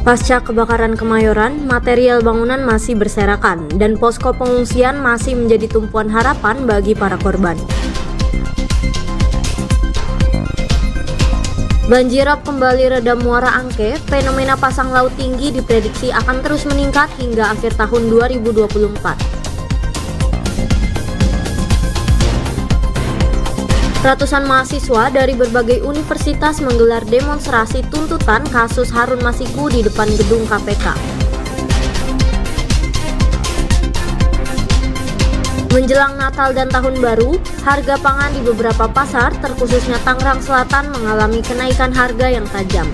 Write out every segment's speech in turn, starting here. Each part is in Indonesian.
Pasca kebakaran Kemayoran, material bangunan masih berserakan dan posko pengungsian masih menjadi tumpuan harapan bagi para korban. Banjirop kembali reda Muara Angke, fenomena pasang laut tinggi diprediksi akan terus meningkat hingga akhir tahun 2024. Ratusan mahasiswa dari berbagai universitas menggelar demonstrasi tuntutan kasus Harun Masiku di depan gedung KPK. Menjelang Natal dan Tahun Baru, harga pangan di beberapa pasar, terkhususnya Tangerang Selatan, mengalami kenaikan harga yang tajam.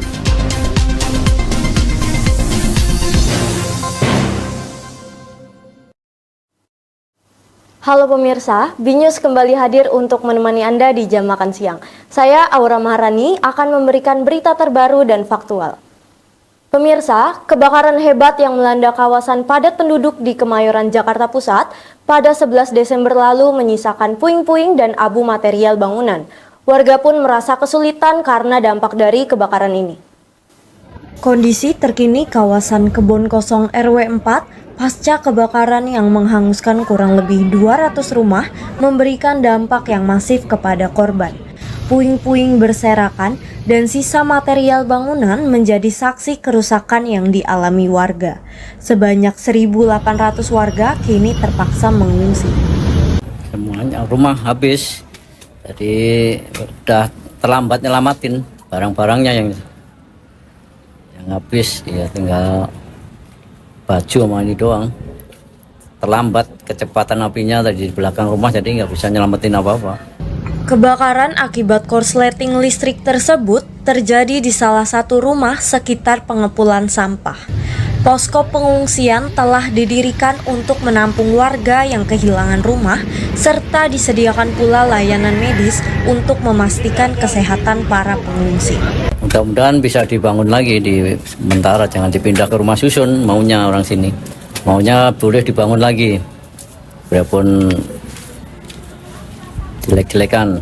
Halo pemirsa, BNews kembali hadir untuk menemani Anda di jam makan siang. Saya Aura Maharani akan memberikan berita terbaru dan faktual. Pemirsa, kebakaran hebat yang melanda kawasan padat penduduk di Kemayoran, Jakarta Pusat pada 11 Desember lalu menyisakan puing-puing dan abu material bangunan. Warga pun merasa kesulitan karena dampak dari kebakaran ini. Kondisi terkini kawasan Kebon Kosong RW 4 pasca kebakaran yang menghanguskan kurang lebih 200 rumah memberikan dampak yang masif kepada korban. Puing-puing berserakan dan sisa material bangunan menjadi saksi kerusakan yang dialami warga. Sebanyak 1.800 warga kini terpaksa mengungsi. Semuanya rumah habis, jadi udah terlambat nyelamatin barang-barangnya yang habis, ya tinggal baju sama ini doang. Terlambat kecepatan apinya tadi di belakang rumah, jadi nggak bisa nyelamatin apa-apa. Kebakaran akibat korsleting listrik tersebut terjadi di salah satu rumah sekitar pengepulan sampah. Posko pengungsian telah didirikan untuk menampung warga yang kehilangan rumah, serta disediakan pula layanan medis untuk memastikan kesehatan para pengungsi. Mudah-mudahan bisa dibangun lagi di sementara, jangan dipindah ke rumah susun, maunya orang sini. Maunya boleh dibangun lagi, biarpun jelek-jelekan,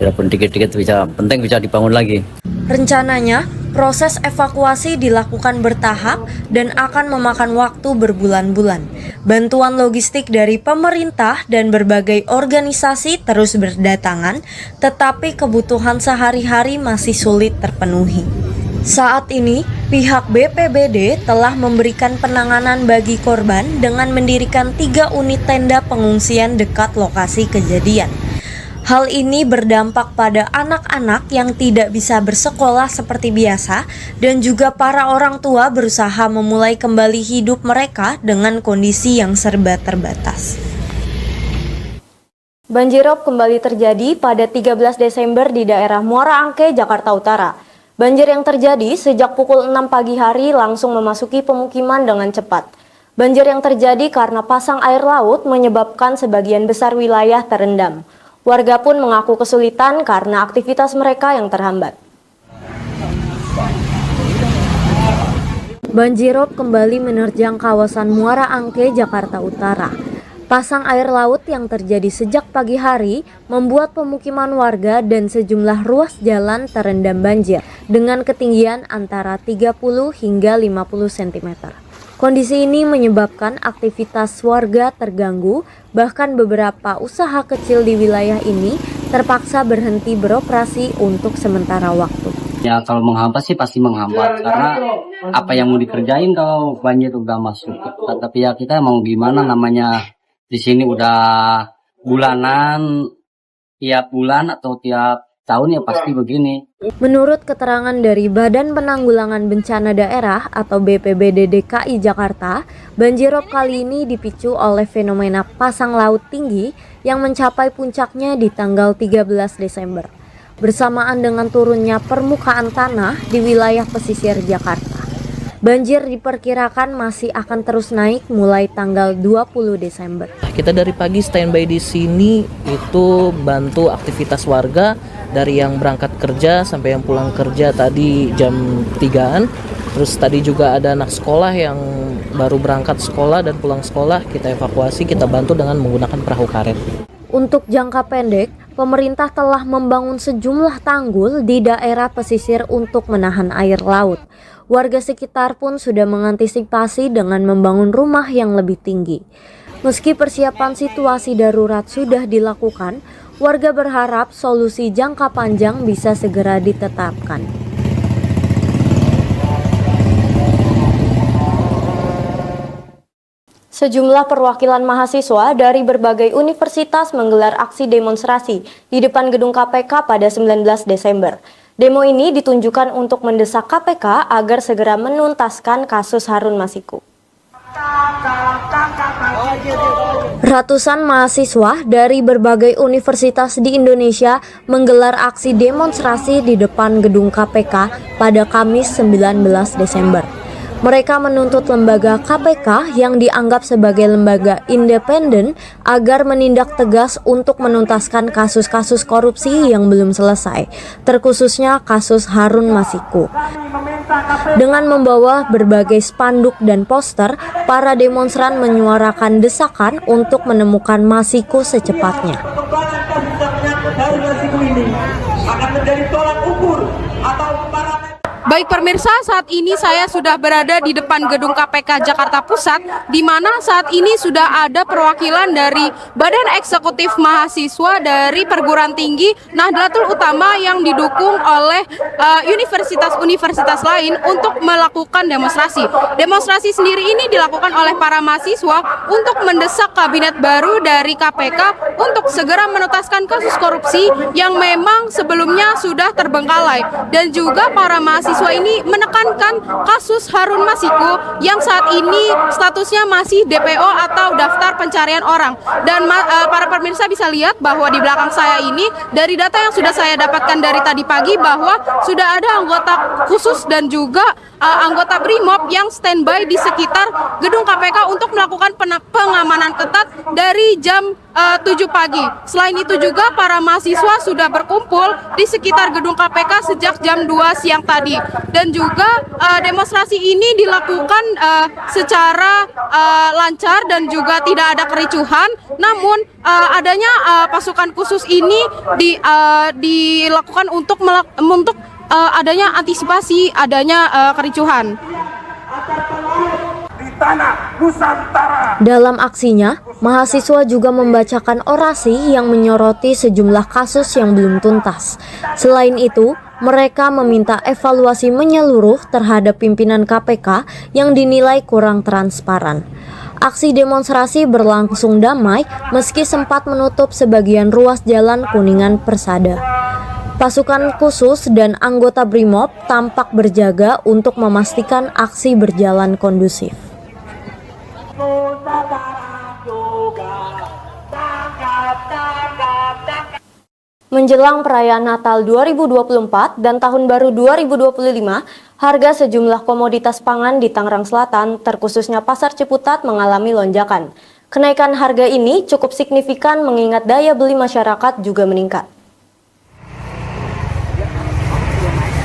biarpun dikit-dikit bisa, penting bisa dibangun lagi. Rencananya, proses evakuasi dilakukan bertahap dan akan memakan waktu berbulan-bulan. Bantuan logistik dari pemerintah dan berbagai organisasi terus berdatangan, tetapi kebutuhan sehari-hari masih sulit terpenuhi. Saat ini, pihak BPBD telah memberikan penanganan bagi korban dengan mendirikan 3 unit tenda pengungsian dekat lokasi kejadian. Hal ini berdampak pada anak-anak yang tidak bisa bersekolah seperti biasa dan juga para orang tua berusaha memulai kembali hidup mereka dengan kondisi yang serba terbatas. Banjirop kembali terjadi pada 13 Desember di daerah Muara Angke, Jakarta Utara. Banjir yang terjadi sejak pukul 6 pagi hari langsung memasuki pemukiman dengan cepat. Banjir yang terjadi karena pasang air laut menyebabkan sebagian besar wilayah terendam. Warga pun mengaku kesulitan karena aktivitas mereka yang terhambat. Banjirop kembali menerjang kawasan Muara Angke, Jakarta Utara. Pasang air laut yang terjadi sejak pagi hari membuat pemukiman warga dan sejumlah ruas jalan terendam banjir dengan ketinggian antara 30 hingga 50 cm. Kondisi ini menyebabkan aktivitas warga terganggu, bahkan beberapa usaha kecil di wilayah ini terpaksa berhenti beroperasi untuk sementara waktu. Ya kalau menghambat sih pasti menghambat, karena apa yang mau dikerjain kalau banjir udah masuk. Tapi ya kita mau gimana, namanya di sini udah bulanan, tiap bulan atau tiap tahun ya pasti begini. Menurut keterangan dari Badan Penanggulangan Bencana Daerah atau BPBD DKI Jakarta, banjirop kali ini dipicu oleh fenomena pasang laut tinggi yang mencapai puncaknya di tanggal 13 Desember, bersamaan dengan turunnya permukaan tanah di wilayah pesisir Jakarta. Banjir diperkirakan masih akan terus naik mulai tanggal 20 Desember. Kita dari pagi standby di sini itu bantu aktivitas warga dari yang berangkat kerja sampai yang pulang kerja tadi jam 3-an. Terus tadi juga ada anak sekolah yang baru berangkat sekolah dan pulang sekolah, kita evakuasi, kita bantu dengan menggunakan perahu karet. Untuk jangka pendek, pemerintah telah membangun sejumlah tanggul di daerah pesisir untuk menahan air laut. Warga sekitar pun sudah mengantisipasi dengan membangun rumah yang lebih tinggi. Meski persiapan situasi darurat sudah dilakukan, warga berharap solusi jangka panjang bisa segera ditetapkan. Sejumlah perwakilan mahasiswa dari berbagai universitas menggelar aksi demonstrasi di depan gedung KPK pada 19 Desember. Demo ini ditunjukkan untuk mendesak KPK agar segera menuntaskan kasus Harun Masiku. Ratusan mahasiswa dari berbagai universitas di Indonesia menggelar aksi demonstrasi di depan gedung KPK pada Kamis 19 Desember. Mereka menuntut lembaga KPK yang dianggap sebagai lembaga independen agar menindak tegas untuk menuntaskan kasus-kasus korupsi yang belum selesai, terkhususnya kasus Harun Masiku. Dengan membawa berbagai spanduk dan poster, para demonstran menyuarakan desakan untuk menemukan Masiku secepatnya. Baik pemirsa, saat ini saya sudah berada di depan gedung KPK Jakarta Pusat, di mana saat ini sudah ada perwakilan dari Badan Eksekutif Mahasiswa dari Perguruan Tinggi Nahdlatul Ulama yang didukung oleh universitas-universitas lain untuk melakukan demonstrasi. Demonstrasi sendiri ini dilakukan oleh para mahasiswa untuk mendesak kabinet baru dari KPK untuk segera menuntaskan kasus korupsi yang memang sebelumnya sudah terbengkalai, dan juga para mahasiswa ini menekankan kasus Harun Masiku yang saat ini statusnya masih DPO atau daftar pencarian orang. Dan para pemirsa bisa lihat bahwa di belakang saya ini, dari data yang sudah saya dapatkan dari tadi pagi, bahwa sudah ada anggota khusus dan juga anggota BRIMOB yang standby di sekitar gedung KPK untuk melakukan pengamanan ketat dari jam 7 pagi. Selain itu juga para mahasiswa sudah berkumpul di sekitar gedung KPK sejak jam 2 siang tadi. Dan juga demonstrasi ini dilakukan secara lancar dan juga tidak ada kericuhan. Namun adanya pasukan khusus ini dilakukan untuk adanya antisipasi adanya kericuhan. Dalam aksinya, mahasiswa juga membacakan orasi yang menyoroti sejumlah kasus yang belum tuntas. Selain itu, mereka meminta evaluasi menyeluruh terhadap pimpinan KPK yang dinilai kurang transparan. Aksi demonstrasi berlangsung damai meski sempat menutup sebagian ruas jalan Kuningan Persada. Pasukan khusus dan anggota BRIMOB tampak berjaga untuk memastikan aksi berjalan kondusif. Menjelang perayaan Natal 2024 dan Tahun Baru 2025, harga sejumlah komoditas pangan di Tangerang Selatan, terkhususnya Pasar Ciputat, mengalami lonjakan. Kenaikan harga ini cukup signifikan mengingat daya beli masyarakat juga meningkat.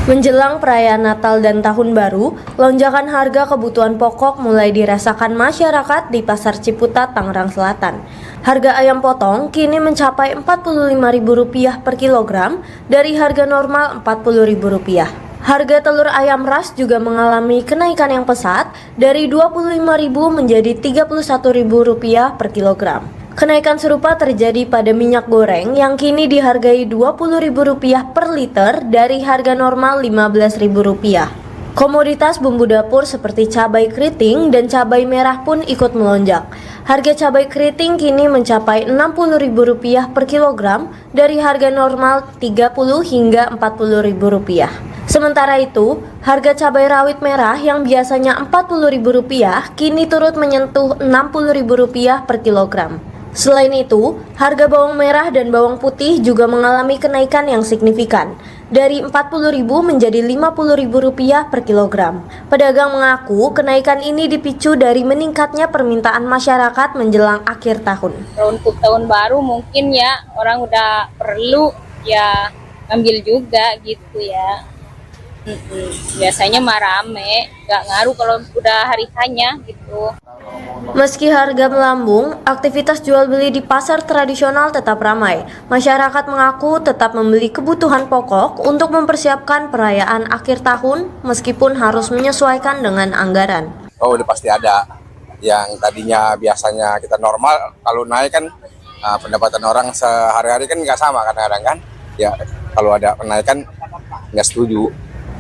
Menjelang perayaan Natal dan Tahun Baru, lonjakan harga kebutuhan pokok mulai dirasakan masyarakat di Pasar Ciputat, Tangerang Selatan. Harga ayam potong kini mencapai Rp45.000 per kilogram dari harga normal Rp40.000. Harga telur ayam ras juga mengalami kenaikan yang pesat dari Rp25.000 menjadi Rp31.000 per kilogram. Kenaikan serupa terjadi pada minyak goreng yang kini dihargai Rp20.000 per liter dari harga normal Rp15.000. Komoditas bumbu dapur seperti cabai keriting dan cabai merah pun ikut melonjak. Harga cabai keriting kini mencapai Rp60.000 per kilogram dari harga normal Rp30 hingga Rp40.000. Sementara itu, harga cabai rawit merah yang biasanya Rp40.000 kini turut menyentuh Rp60.000 per kilogram. Selain itu, harga bawang merah dan bawang putih juga mengalami kenaikan yang signifikan, dari Rp40.000 menjadi Rp50.000 per kilogram. Pedagang mengaku kenaikan ini dipicu dari meningkatnya permintaan masyarakat menjelang akhir tahun. Untuk tahun baru mungkin ya orang udah perlu ya ambil juga gitu ya. Biasanya mah rame, nggak ngaruh kalau udah hari hanya gitu. Meski harga melambung, aktivitas jual beli di pasar tradisional tetap ramai. Masyarakat mengaku tetap membeli kebutuhan pokok untuk mempersiapkan perayaan akhir tahun meskipun harus menyesuaikan dengan anggaran. Oh, udah pasti ada. Yang tadinya biasanya kita normal, kalau naik kan pendapatan orang sehari-hari kan nggak sama kadang-kadang kan. Ya, kalau ada kenaikan nggak setuju.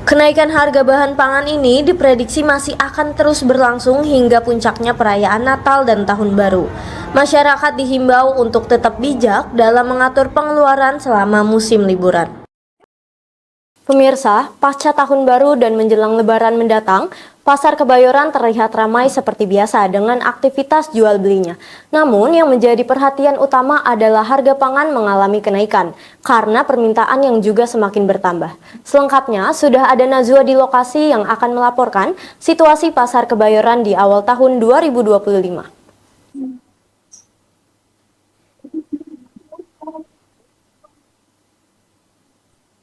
Kenaikan harga bahan pangan ini diprediksi masih akan terus berlangsung hingga puncaknya perayaan Natal dan Tahun Baru. Masyarakat dihimbau untuk tetap bijak dalam mengatur pengeluaran selama musim liburan. Pemirsa, pasca Tahun Baru dan menjelang Lebaran mendatang, Pasar Kebayoran terlihat ramai seperti biasa dengan aktivitas jual belinya. Namun yang menjadi perhatian utama adalah harga pangan mengalami kenaikan karena permintaan yang juga semakin bertambah. Selengkapnya sudah ada Nazwa di lokasi yang akan melaporkan situasi Pasar Kebayoran di awal tahun 2025.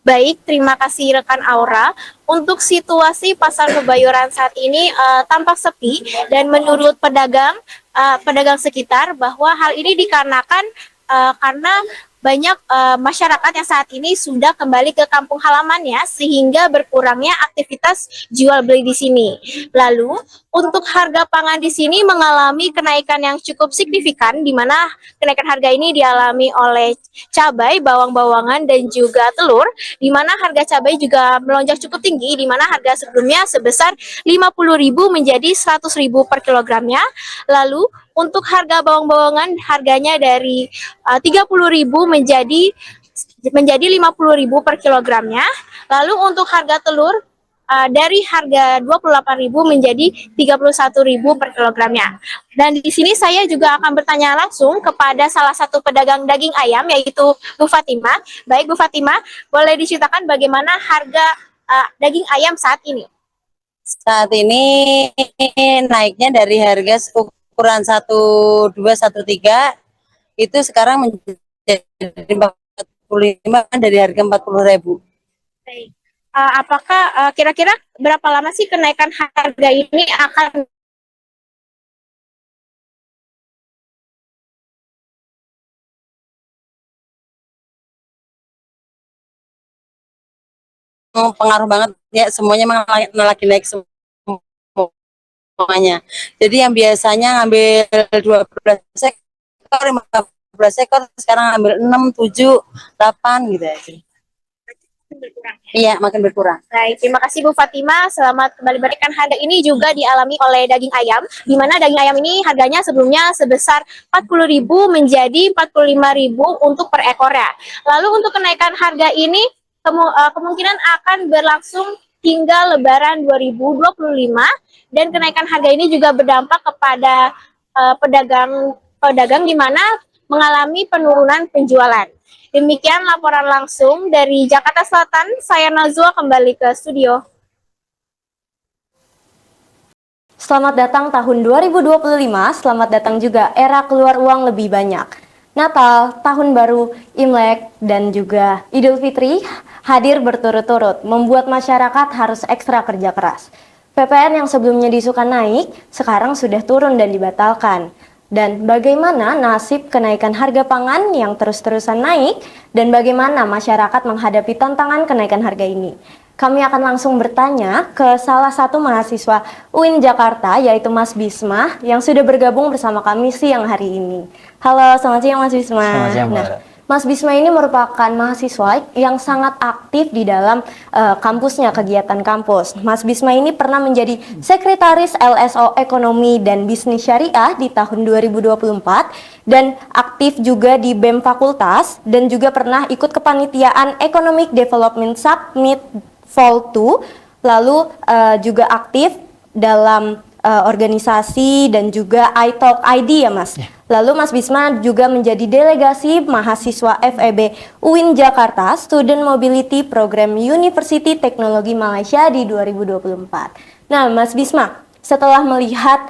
Baik, terima kasih rekan Aura. Untuk situasi Pasar Kebayoran saat ini tampak sepi dan menurut pedagang sekitar bahwa hal ini dikarenakan karena banyak masyarakat yang saat ini sudah kembali ke kampung halamannya sehingga berkurangnya aktivitas jual beli di sini. Lalu untuk harga pangan di sini mengalami kenaikan yang cukup signifikan, di mana kenaikan harga ini dialami oleh cabai, bawang-bawangan dan juga telur, di mana harga cabai juga melonjak cukup tinggi, di mana harga sebelumnya sebesar 50.000 menjadi 100.000 per kilogramnya. Lalu untuk harga bawang-bawangan harganya dari 30.000 menjadi 50.000 per kilogramnya. Lalu untuk harga telur dari harga 28.000 menjadi 31.000 per kilogramnya. Dan di sini saya juga akan bertanya langsung kepada salah satu pedagang daging ayam yaitu Bu Fatima. Baik Bu Fatima, boleh diceritakan bagaimana harga daging ayam saat ini? Saat ini naiknya dari harga ukuran 1213 itu sekarang menjadi 45 dari harga 40.000. Baik. Apakah kira-kira berapa lama sih kenaikan harga ini akan pengaruh banget ya, semuanya lagi naik semuanya. Jadi yang biasanya ngambil 12 ekor, 15 ekor sekarang ngambil 6, 7, 8 gitu aja. berkurang? Iya, makin berkurang. Baik, terima kasih Bu Fatima. Selamat kembali berikan. Harga ini juga dialami oleh daging ayam, di mana daging ayam ini harganya sebelumnya sebesar 40.000 menjadi 45.000 untuk per ekornya. Lalu untuk kenaikan harga ini kemungkinan akan berlangsung hingga Lebaran 2025 dan kenaikan harga ini juga berdampak kepada pedagang di mana mengalami penurunan penjualan. Demikian laporan langsung dari Jakarta Selatan, saya Nazwa kembali ke studio. Selamat datang tahun 2025, selamat datang juga era keluar uang lebih banyak. Natal, Tahun Baru, Imlek, dan juga Idul Fitri hadir berturut-turut, membuat masyarakat harus ekstra kerja keras. PPN yang sebelumnya disukan naik, sekarang sudah turun dan dibatalkan. Dan bagaimana nasib kenaikan harga pangan yang terus-terusan naik dan bagaimana masyarakat menghadapi tantangan kenaikan harga ini. Kami akan langsung bertanya ke salah satu mahasiswa UIN Jakarta yaitu Mas Bisma yang sudah bergabung bersama kami siang hari ini. Halo, selamat siang Mas Bisma. Selamat siang, Mbak. Nah, Mas Bisma ini merupakan mahasiswa yang sangat aktif di dalam kampusnya, kegiatan kampus. Mas Bisma ini pernah menjadi sekretaris LSO Ekonomi dan Bisnis Syariah di tahun 2024 dan aktif juga di BEM Fakultas dan juga pernah ikut kepanitiaan Economic Development Summit Fall 2, lalu juga aktif dalam organisasi dan juga iTalk ID ya Mas. Lalu Mas Bisma juga menjadi delegasi mahasiswa FEB UIN Jakarta Student Mobility Program University Teknologi Malaysia di 2024. Nah Mas Bisma, setelah melihat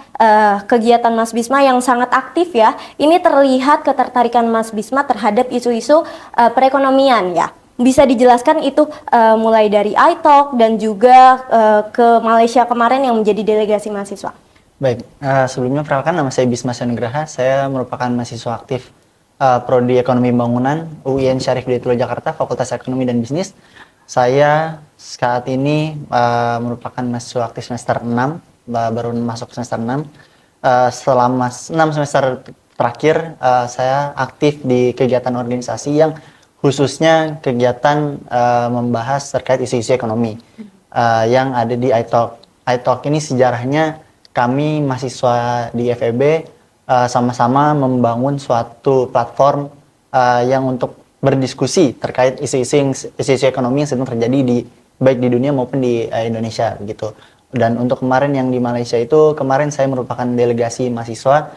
kegiatan Mas Bisma yang sangat aktif ya, ini terlihat ketertarikan Mas Bisma terhadap isu-isu perekonomian ya. Bisa dijelaskan itu mulai dari iTalk dan juga ke Malaysia kemarin yang menjadi delegasi mahasiswa. Baik, sebelumnya perkenalkan nama saya Bisma Nugraha. Saya merupakan mahasiswa aktif Prodi Ekonomi Bangunan UIN Syarif Hidayatullah Jakarta, Fakultas Ekonomi dan Bisnis. Saya saat ini merupakan mahasiswa aktif semester 6, baru masuk semester 6. Selama 6 semester terakhir, saya aktif di kegiatan organisasi yang khususnya kegiatan membahas terkait isu-isu ekonomi yang ada di iTalk. iTalk ini sejarahnya kami mahasiswa di FEB sama-sama membangun suatu platform yang untuk berdiskusi terkait isu-isu ekonomi yang sedang terjadi baik di dunia maupun di Indonesia gitu. Dan untuk kemarin yang di Malaysia itu, kemarin saya merupakan delegasi mahasiswa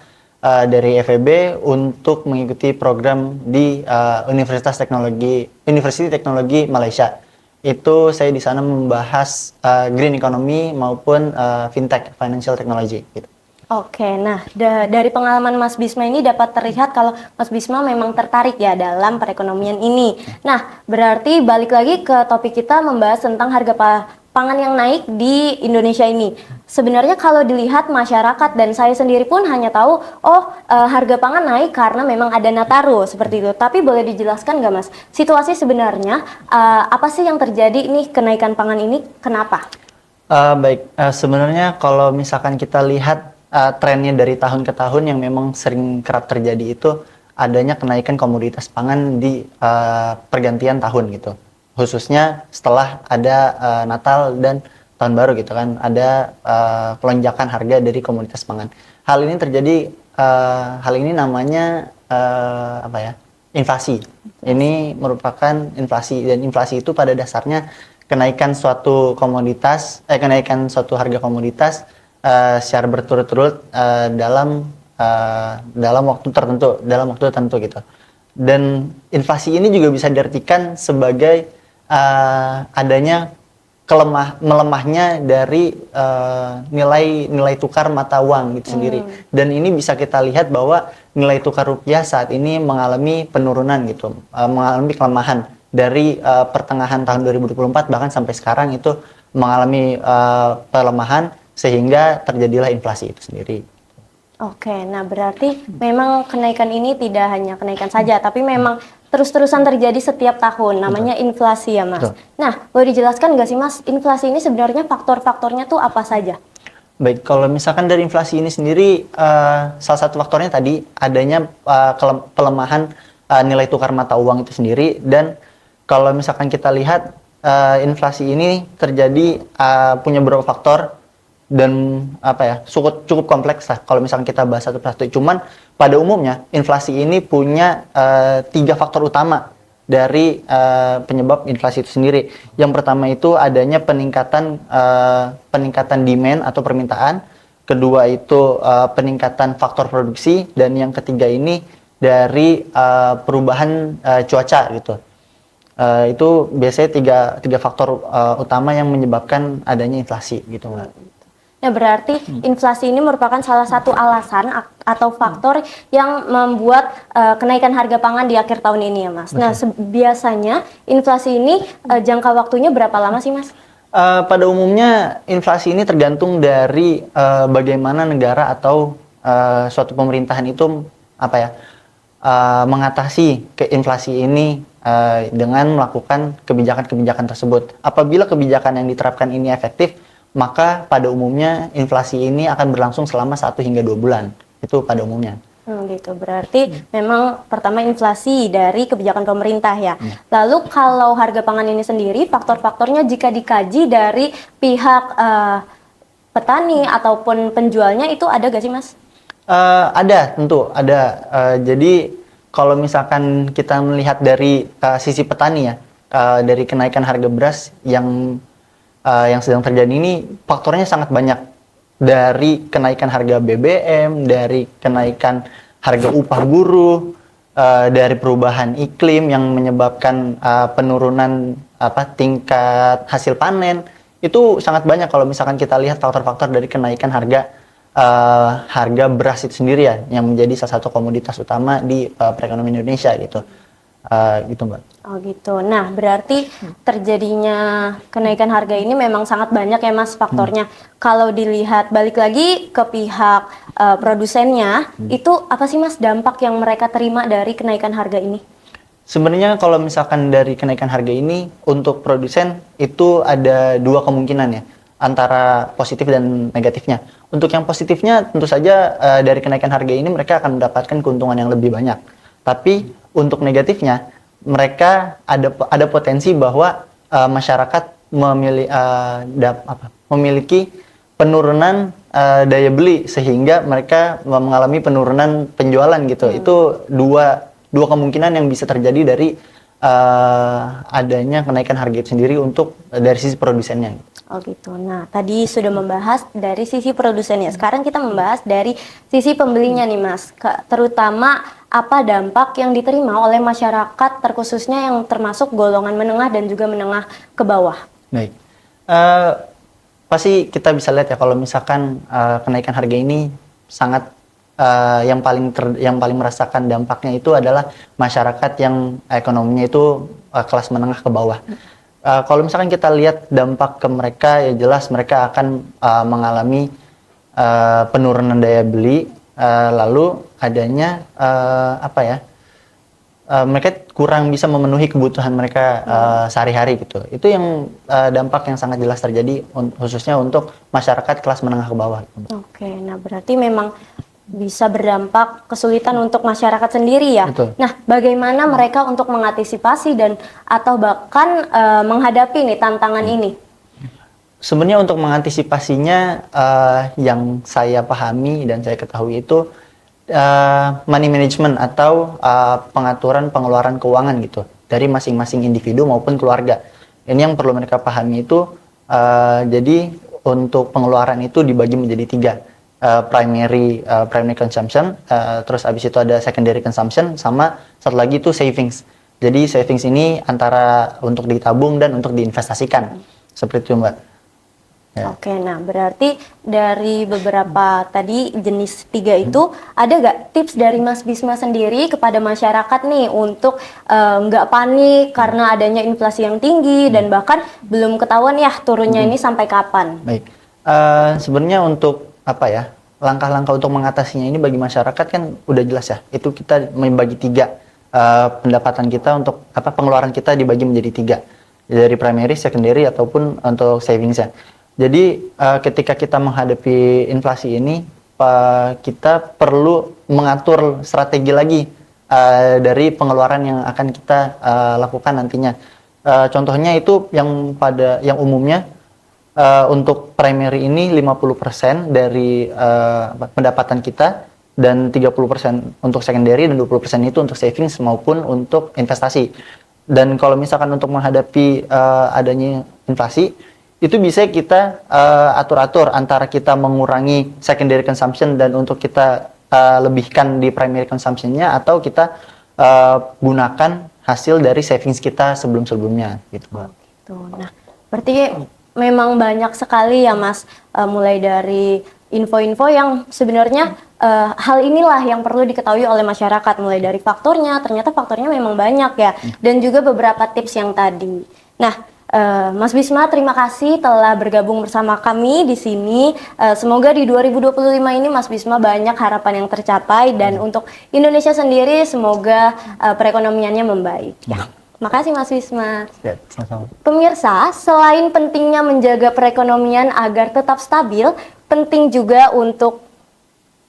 dari FEB untuk mengikuti program di University Teknologi Malaysia. Itu saya di sana membahas green economy maupun fintech, financial technology gitu. Oke, nah dari pengalaman Mas Bisma ini dapat terlihat kalau Mas Bisma memang tertarik ya dalam perekonomian ini. Nah, berarti balik lagi ke topik kita membahas tentang harga pangan yang naik di Indonesia ini. Sebenarnya kalau dilihat masyarakat dan saya sendiri pun hanya tahu, harga pangan naik karena memang ada Nataru seperti itu. Tapi boleh dijelaskan nggak Mas, situasi sebenarnya apa sih yang terjadi ini kenaikan pangan ini, kenapa? Baik, sebenarnya kalau misalkan kita lihat trennya dari tahun ke tahun yang memang sering kerap terjadi itu adanya kenaikan komoditas pangan di pergantian tahun gitu. Khususnya setelah ada Natal dan Tahun Baru gitu kan, ada pelonjakan harga dari komoditas pangan. Hal ini namanya inflasi. Ini merupakan inflasi, dan inflasi itu pada dasarnya kenaikan suatu harga komoditas secara berturut-turut dalam waktu tertentu gitu. Dan inflasi ini juga bisa diartikan sebagai adanya melemahnya dari nilai tukar mata uang gitu sendiri. Dan ini bisa kita lihat bahwa nilai tukar rupiah saat ini mengalami penurunan gitu, mengalami kelemahan dari pertengahan tahun 2024 bahkan sampai sekarang itu mengalami pelemahan sehingga terjadilah inflasi itu sendiri. Oke, nah berarti memang kenaikan ini tidak hanya kenaikan saja, tapi memang terus-terusan terjadi setiap tahun, namanya inflasi ya Mas. Betul. Nah, boleh dijelaskan nggak sih Mas, inflasi ini sebenarnya faktor-faktornya tuh apa saja? Baik, kalau misalkan dari inflasi ini sendiri, salah satu faktornya tadi adanya pelemahan nilai tukar mata uang itu sendiri. Dan kalau misalkan kita lihat inflasi ini terjadi punya beberapa faktor dan cukup kompleks lah kalau misalkan kita bahas satu persatu. Cuman pada umumnya inflasi ini punya 3 faktor utama dari penyebab inflasi itu sendiri. Yang pertama itu adanya peningkatan demand atau permintaan. Kedua itu peningkatan faktor produksi, dan yang ketiga ini dari perubahan cuaca gitu. Itu biasanya tiga faktor utama yang menyebabkan adanya inflasi gitu Mbak. Nah, berarti inflasi ini merupakan salah satu alasan atau faktor yang membuat kenaikan harga pangan di akhir tahun ini ya Mas. Betul. Nah, biasanya inflasi ini jangka waktunya berapa lama sih Mas? Pada umumnya inflasi ini tergantung dari bagaimana negara atau suatu pemerintahan itu mengatasi inflasi ini dengan melakukan kebijakan-kebijakan tersebut. Apabila kebijakan yang diterapkan ini efektif, maka pada umumnya inflasi ini akan berlangsung selama 1 hingga 2 bulan. Itu pada umumnya. Gitu. Berarti memang pertama inflasi dari kebijakan pemerintah ya. Lalu kalau harga pangan ini sendiri, faktor-faktornya jika dikaji dari pihak petani ataupun penjualnya itu ada gak sih Mas? Ada, tentu ada. Jadi kalau misalkan kita melihat dari sisi petani ya, dari kenaikan harga beras yang sedang terjadi ini, faktornya sangat banyak. Dari kenaikan harga BBM, dari kenaikan harga upah buruh, dari perubahan iklim yang menyebabkan penurunan tingkat hasil panen. Itu sangat banyak kalau misalkan kita lihat faktor-faktor dari kenaikan harga beras itu sendiri ya, yang menjadi salah satu komoditas utama di perekonomian Indonesia gitu. gitu Mbak. Oh gitu. Nah, berarti terjadinya kenaikan harga ini memang sangat banyak ya Mas faktornya. Kalau dilihat balik lagi ke pihak produsennya, itu apa sih Mas dampak yang mereka terima dari kenaikan harga ini? Sebenarnya kalau misalkan dari kenaikan harga ini untuk produsen itu ada dua kemungkinan ya, antara positif dan negatifnya. Untuk yang positifnya tentu saja dari kenaikan harga ini mereka akan mendapatkan keuntungan yang lebih banyak. Tapi untuk negatifnya mereka ada potensi bahwa masyarakat memiliki penurunan daya beli sehingga mereka mengalami penurunan penjualan gitu. Itu dua kemungkinan yang bisa terjadi dari adanya kenaikan harga itu sendiri untuk dari sisi produsennya. Oh gitu. Nah, tadi sudah membahas dari sisi produsennya. Sekarang kita membahas dari sisi pembelinya nih Mas. Terutama apa dampak yang diterima oleh masyarakat terkhususnya yang termasuk golongan menengah dan juga menengah ke bawah. Baik. Pasti kita bisa lihat ya kalau misalkan kenaikan harga ini sangat yang paling merasakan dampaknya itu adalah masyarakat yang ekonominya itu kelas menengah ke bawah. Kalau misalkan kita lihat dampak ke mereka, ya jelas mereka akan mengalami penurunan daya beli, lalu adanya mereka kurang bisa memenuhi kebutuhan mereka sehari-hari gitu. Itu yang dampak yang sangat jelas terjadi khususnya untuk masyarakat kelas menengah ke bawah. Oke, nah berarti memang bisa berdampak kesulitan untuk masyarakat sendiri ya. Betul. Nah, bagaimana mereka untuk mengantisipasi dan atau bahkan menghadapi nih tantangan ini? Sebenarnya untuk mengantisipasinya yang saya pahami dan saya ketahui itu money management atau pengaturan pengeluaran keuangan gitu dari masing-masing individu maupun keluarga. Ini yang perlu mereka pahami itu jadi untuk pengeluaran itu dibagi menjadi 3. Primary consumption, terus habis itu ada secondary consumption, sama satu lagi itu savings. Jadi savings ini antara untuk ditabung dan untuk diinvestasikan, seperti itu Mbak. Ya. Oke, nah berarti dari beberapa tadi jenis 3 itu ada gak tips dari Mas Bisma sendiri kepada masyarakat nih untuk nggak panik karena adanya inflasi yang tinggi dan bahkan belum ketahuan ya turunnya ini sampai kapan? Baik, sebenarnya untuk langkah-langkah untuk mengatasinya ini bagi masyarakat kan udah jelas ya. Itu kita membagi 3 pendapatan kita untuk pengeluaran kita dibagi menjadi 3 dari primary, secondary ataupun untuk savings ya. Jadi ketika kita menghadapi inflasi ini kita perlu mengatur strategi lagi dari pengeluaran yang akan kita lakukan nantinya. Contohnya itu yang umumnya untuk primary ini 50% dari pendapatan kita dan 30% untuk secondary dan 20% itu untuk savings maupun untuk investasi. Dan kalau misalkan untuk menghadapi adanya inflasi itu bisa kita atur-atur antara kita mengurangi secondary consumption dan untuk kita lebihkan di primary consumption-nya atau kita gunakan hasil dari savings kita sebelum-sebelumnya gitu. Gitu. Nah, berarti memang banyak sekali ya Mas, mulai dari info-info yang sebenarnya hal inilah yang perlu diketahui oleh masyarakat, mulai dari faktornya, ternyata faktornya memang banyak ya, dan juga beberapa tips yang tadi. Nah, Mas Bisma terima kasih telah bergabung bersama kami di sini. Semoga di 2025 ini Mas Bisma banyak harapan yang tercapai dan untuk Indonesia sendiri semoga perekonomiannya membaik. Ya. Makasih Mas Bisma. Ya, sama-sama. Pemirsa, selain pentingnya menjaga perekonomian agar tetap stabil, penting juga untuk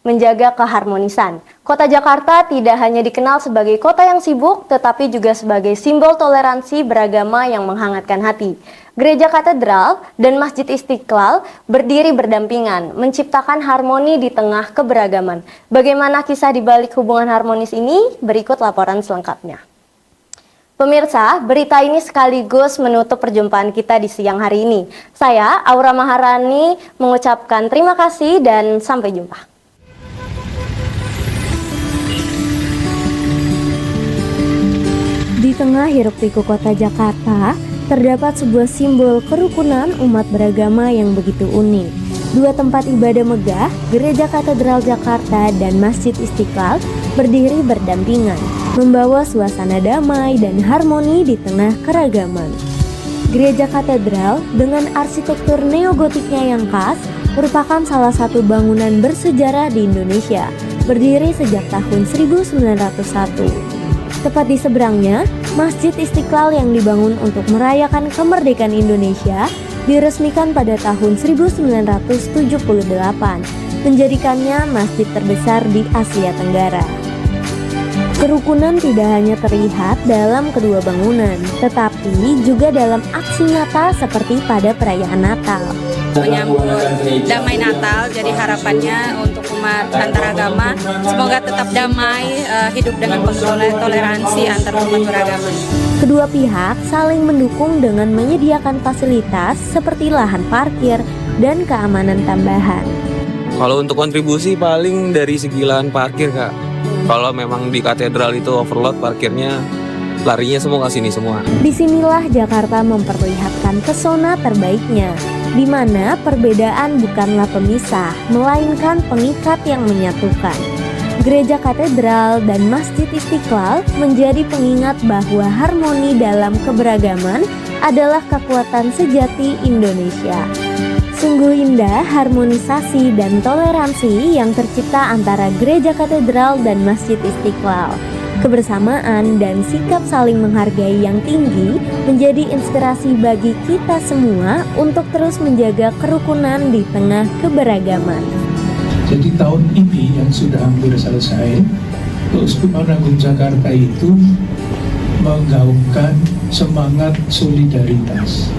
menjaga keharmonisan. Kota Jakarta tidak hanya dikenal sebagai kota yang sibuk, tetapi juga sebagai simbol toleransi beragama yang menghangatkan hati. Gereja Katedral dan Masjid Istiqlal berdiri berdampingan, menciptakan harmoni di tengah keberagaman. Bagaimana kisah di balik hubungan harmonis ini? Berikut laporan selengkapnya. Pemirsa, berita ini sekaligus menutup perjumpaan kita di siang hari ini. Saya, Aura Maharani, mengucapkan terima kasih dan sampai jumpa. Di tengah hiruk-pikuk kota Jakarta, terdapat sebuah simbol kerukunan umat beragama yang begitu unik. Dua tempat ibadah megah, Gereja Katedral Jakarta dan Masjid Istiqlal, berdiri berdampingan, membawa suasana damai dan harmoni di tengah keragaman. Gereja Katedral dengan arsitektur neogotiknya yang khas merupakan salah satu bangunan bersejarah di Indonesia, berdiri sejak tahun 1901. Tepat di seberangnya, Masjid Istiqlal yang dibangun untuk merayakan kemerdekaan Indonesia diresmikan pada tahun 1978, menjadikannya masjid terbesar di Asia Tenggara. Kerukunan tidak hanya terlihat dalam kedua bangunan, tetapi juga dalam aksi nyata seperti pada perayaan Natal. Menyambut damai Natal, jadi harapannya untuk umat antaragama semoga tetap damai, hidup dengan toleransi antar umat beragama. Kedua pihak saling mendukung dengan menyediakan fasilitas seperti lahan parkir dan keamanan tambahan. Kalau untuk kontribusi paling dari segi lahan parkir, Kak. Kalau memang di katedral itu overload parkirnya, larinya semua ke sini semua. Disinilah Jakarta memperlihatkan pesona terbaiknya, di mana perbedaan bukanlah pemisah, melainkan pengikat yang menyatukan. Gereja Katedral dan Masjid Istiqlal menjadi pengingat bahwa harmoni dalam keberagaman adalah kekuatan sejati Indonesia. Sungguh indah harmonisasi dan toleransi yang tercipta antara Gereja Katedral dan Masjid Istiqlal. Kebersamaan dan sikap saling menghargai yang tinggi menjadi inspirasi bagi kita semua untuk terus menjaga kerukunan di tengah keberagaman. Jadi tahun ini yang sudah hampir selesai, Keuskupan Agung Jakarta itu menggaungkan semangat solidaritas.